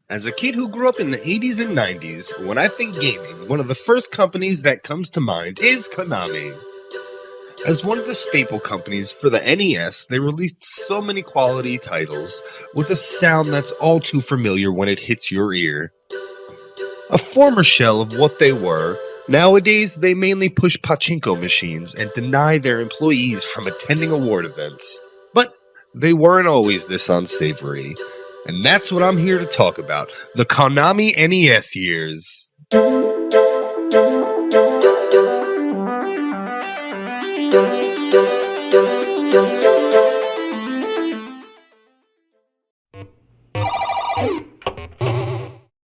As a kid who grew up in the 80s and 90s, when I think gaming, one of the first companies that comes to mind is Konami. As one of the staple companies for the NES, they released so many quality titles with a sound that's all too familiar when it hits your ear. A former shell of what they were, nowadays they mainly push pachinko machines and deny their employees from attending award events. But they weren't always this unsavory. And that's what I'm here to talk about, the Konami NES years.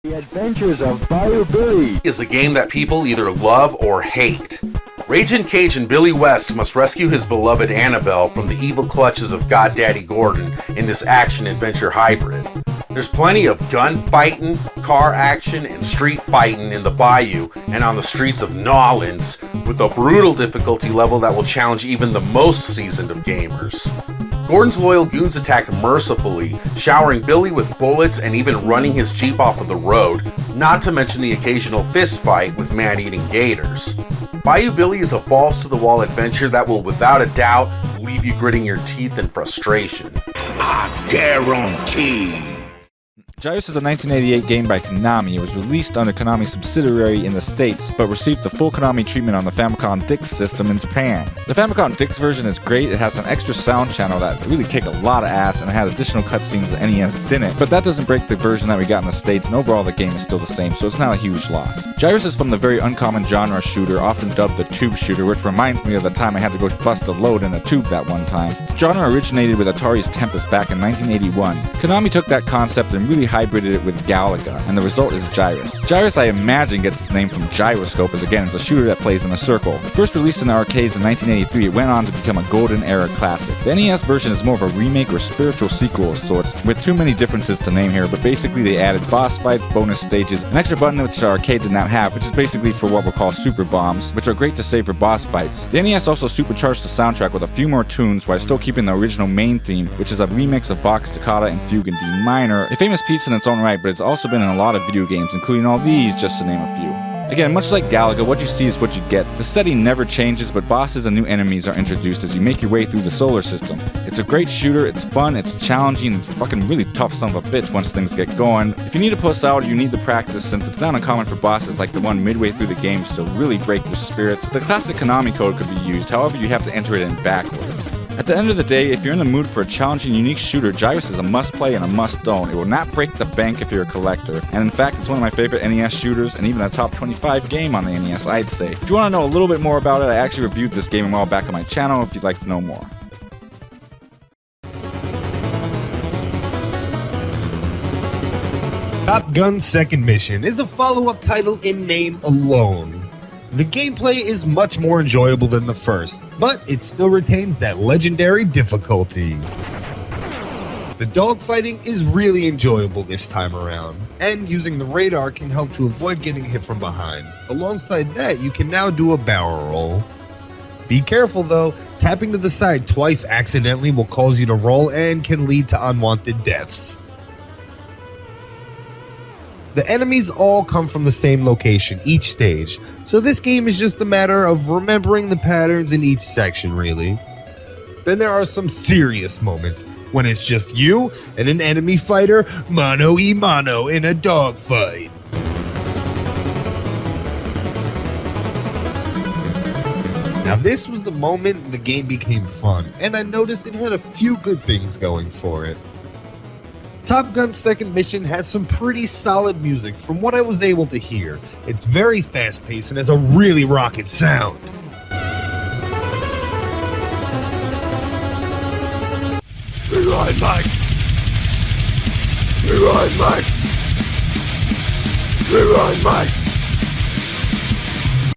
The Adventures of Bayou Billy is a game that people either love or hate. Ragin' Cajun Billy West must rescue his beloved Annabelle from the evil clutches of Goddaddy Gordon in this action-adventure hybrid. There's plenty of gunfighting, car action, and street fighting in the bayou and on the streets of Nolans, with a brutal difficulty level that will challenge even the most seasoned of gamers. Gordon's loyal goons attack mercifully, showering Billy with bullets and even running his Jeep off of the road, not to mention the occasional fist fight with man-eating gators. Bayou Billy is a balls-to-the-wall adventure that will without a doubt leave you gritting your teeth in frustration. I guarantee. Gyruss is a 1988 game by Konami. It was released under Konami's subsidiary in the States, but received the full Konami treatment on the BenevolentDicks system in Japan. The BenevolentDicks version is great. It has an extra sound channel that really kick a lot of ass, and it had additional cutscenes the NES didn't, but that doesn't break the version that we got in the States, and overall the game is still the same, so it's not a huge loss. Gyruss is from the very uncommon genre shooter, often dubbed the tube shooter, which reminds me of the time I had to go bust a load in a tube that one time. The genre originated with Atari's Tempest back in 1981. Konami took that concept and really hybrided it with Galaga, and the result is Gyruss. Gyruss, I imagine, gets its name from gyroscope, as again, it's a shooter that plays in a circle. First released in arcades in 1983, it went on to become a golden era classic. The NES version is more of a remake or spiritual sequel of sorts, with too many differences to name here, but basically they added boss fights, bonus stages, an extra button which the arcade did not have, which is basically for what we'll call super bombs, which are great to save for boss fights. The NES also supercharged the soundtrack with a few more tunes while still keeping the original main theme, which is a remix of Bach's Toccata and Fugue in D minor, a famous piece in its own right, but it's also been in a lot of video games, including all these, just to name a few. Again, much like Galaga, what you see is what you get. The setting never changes, but bosses and new enemies are introduced as you make your way through the solar system. It's a great shooter, it's fun, it's challenging, and fucking really tough son of a bitch once things get going. If you need to puss out, you need the practice, since it's not uncommon for bosses like the one midway through the game to really break your spirits. The classic Konami code could be used, however you have to enter it in backwards. At the end of the day, if you're in the mood for a challenging, unique shooter, Gyruss is a must-play and a must-own. It will not break the bank if you're a collector, and in fact, it's one of my favorite NES shooters, and even a top 25 game on the NES, I'd say. If you want to know a little bit more about it, I actually reviewed this game a while back on my channel if you'd like to know more. Top Gun Second Mission is a follow-up title in name alone. The gameplay is much more enjoyable than the first, but it still retains that legendary difficulty. The dogfighting is really enjoyable this time around, and using the radar can help to avoid getting hit from behind. Alongside that, you can now do a barrel roll. Be careful though, tapping to the side twice accidentally will cause you to roll and can lead to unwanted deaths. The enemies all come from the same location each stage, so this game is just a matter of remembering the patterns in each section, really. Then there are some serious moments when it's just you and an enemy fighter mano a mano in a dogfight. Now this was the moment the game became fun, and I noticed it had a few good things going for it. Top Gun Second Mission has some pretty solid music from what I was able to hear. It's very fast-paced and has a really rockin' sound. Rewind, Mike! Rewind, Mike! Rewind, Mike!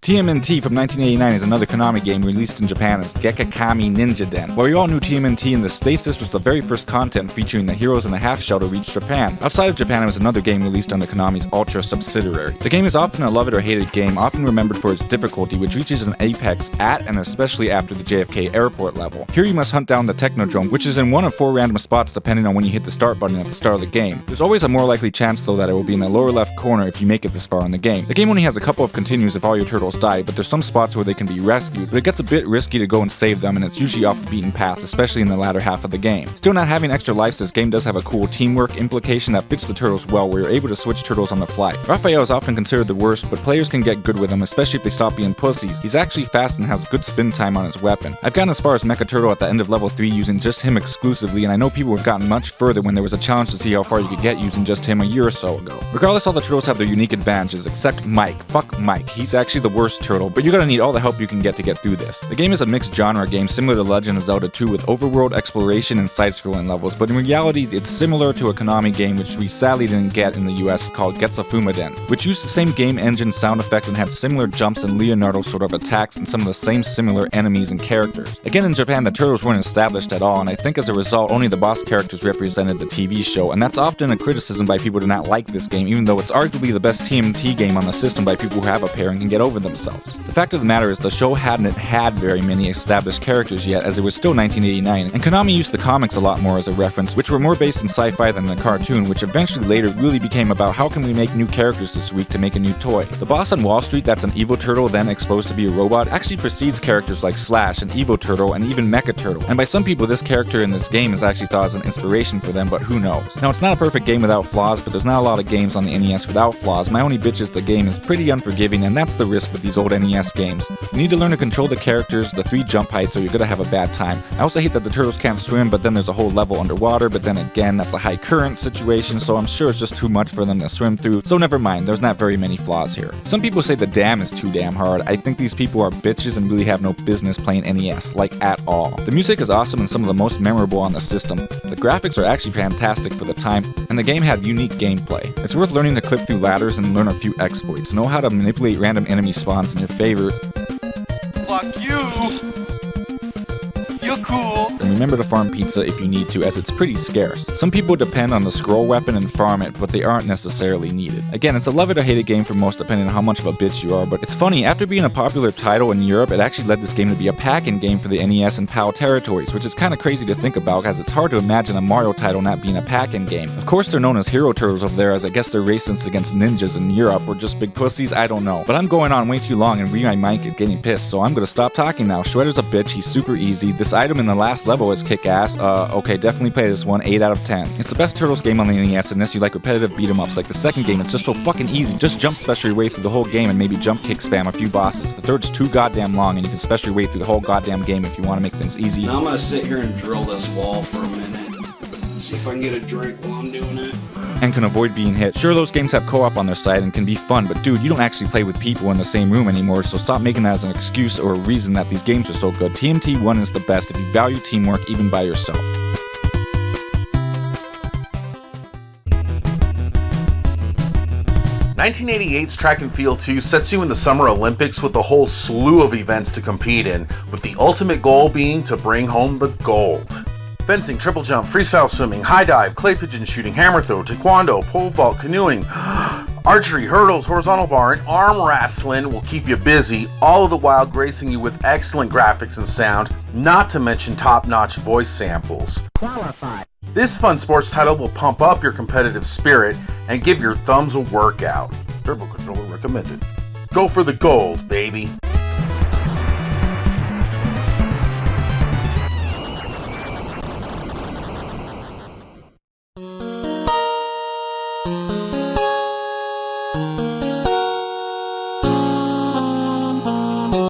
TMNT from 1989 is another Konami game released in Japan as Gekakami Ninja Den. While we all knew TMNT in the States, this was the very first content featuring the heroes in the half shell to reach Japan. Outside of Japan, it was another game released under Konami's Ultra subsidiary. The game is often a love it or hate it game, often remembered for its difficulty, which reaches an apex at and especially after the JFK airport level. Here you must hunt down the Technodrome, which is in one of 4 random spots depending on when you hit the start button at the start of the game. There's always a more likely chance though that it will be in the lower left corner if you make it this far in the game. The game only has a couple of continues if all your turtles die, but there's some spots where they can be rescued, but it gets a bit risky to go and save them, and it's usually off the beaten path, especially in the latter half of the game. Still, not having extra lives, this game does have a cool teamwork implication that fits the turtles well, where you're able to switch turtles on the fly. Raphael is often considered the worst, but players can get good with him, especially if they stop being pussies. He's actually fast and has good spin time on his weapon. I've gotten as far as Mecha Turtle at the end of level 3 using just him exclusively, and I know people have gotten much further when there was a challenge to see how far you could get using just him a year or so ago. Regardless, all the turtles have their unique advantages, except Mike. Fuck Mike. He's actually the worst turtle, but you're gonna need all the help you can get through this. The game is a mixed genre game similar to Legend of Zelda 2 with overworld exploration and side-scrolling levels, but in reality it's similar to a Konami game which we sadly didn't get in the US called Getsufumaden, which used the same game engine sound effects and had similar jumps and Leonardo sort of attacks and some of the same similar enemies and characters. Again, in Japan the turtles weren't established at all, and I think as a result only the boss characters represented the TV show, and that's often a criticism by people who do not like this game, even though it's arguably the best TMNT game on the system by people who have a pair and can get over themselves. The fact of the matter is the show hadn't had very many established characters yet, as it was still 1989, and Konami used the comics a lot more as a reference, which were more based in sci-fi than the cartoon, which eventually later really became about how can we make new characters this week to make a new toy. The boss on Wall Street that's an evil turtle then exposed to be a robot actually precedes characters like Slash, an evil turtle, and even Mecha Turtle, and by some people this character in this game is actually thought as an inspiration for them, but who knows. Now it's not a perfect game without flaws, but there's not a lot of games on the NES without flaws. My only bitch is the game is pretty unforgiving, and that's the risk with these old NES games. You need to learn to control the characters, the 3 jump heights, or you're gonna have a bad time. I also hate that the turtles can't swim, but then there's a whole level underwater, but then again, that's a high current situation, so I'm sure it's just too much for them to swim through, so never mind, there's not very many flaws here. Some people say the dam is too damn hard. I think these people are bitches and really have no business playing NES, like at all. The music is awesome and some of the most memorable on the system. The graphics are actually fantastic for the time, and the game had unique gameplay. It's worth learning to clip through ladders and learn a few exploits. Know how to manipulate random enemy spawns in your favor. Fuck you! You're cool! And remember to farm pizza if you need to, as it's pretty scarce. Some people depend on the scroll weapon and farm it, but they aren't necessarily needed. Again, it's a love it or hate it game for most depending on how much of a bitch you are, but it's funny, after being a popular title in Europe, it actually led this game to be a pack-in game for the NES and PAL territories, which is kinda crazy to think about, as it's hard to imagine a Mario title not being a pack-in game. Of course they're known as hero turtles over there, as I guess they're racist against ninjas in Europe, or just big pussies, I don't know. But I'm going on way too long and my mic is getting pissed, so I'm gonna stop talking now. Shredder's a bitch, he's super easy. This item in the last level is kick-ass. Okay, definitely play this one, 8 out of 10. It's the best Turtles game on the NES unless you like repetitive beat-em-ups like the second game. It's just so fucking easy. Just jump special your way through the whole game and maybe jump kick spam a few bosses. The third's too goddamn long and you can special your way through the whole goddamn game if you want to make things easy. Now I'm gonna sit here and drill this wall for a minute. See if I can get a drink while I'm doing it. And can avoid being hit. Sure, those games have co-op on their side and can be fun, but dude, you don't actually play with people in the same room anymore, so stop making that as an excuse or a reason that these games are so good. TMNT 1 is the best if you value teamwork even by yourself. (1988's Track and Field 2 sets you in the Summer Olympics with a whole slew of events to compete in, with the ultimate goal being to bring home the gold. Fencing, triple jump, freestyle swimming, high dive, clay pigeon shooting, hammer throw, taekwondo, pole vault, canoeing, archery, hurdles, horizontal bar, and arm wrestling will keep you busy, all of the while gracing you with excellent graphics and sound, not to mention top-notch voice samples. Qualified. This fun sports title will pump up your competitive spirit and give your thumbs a workout. Turbo controller recommended. Go for the gold, baby.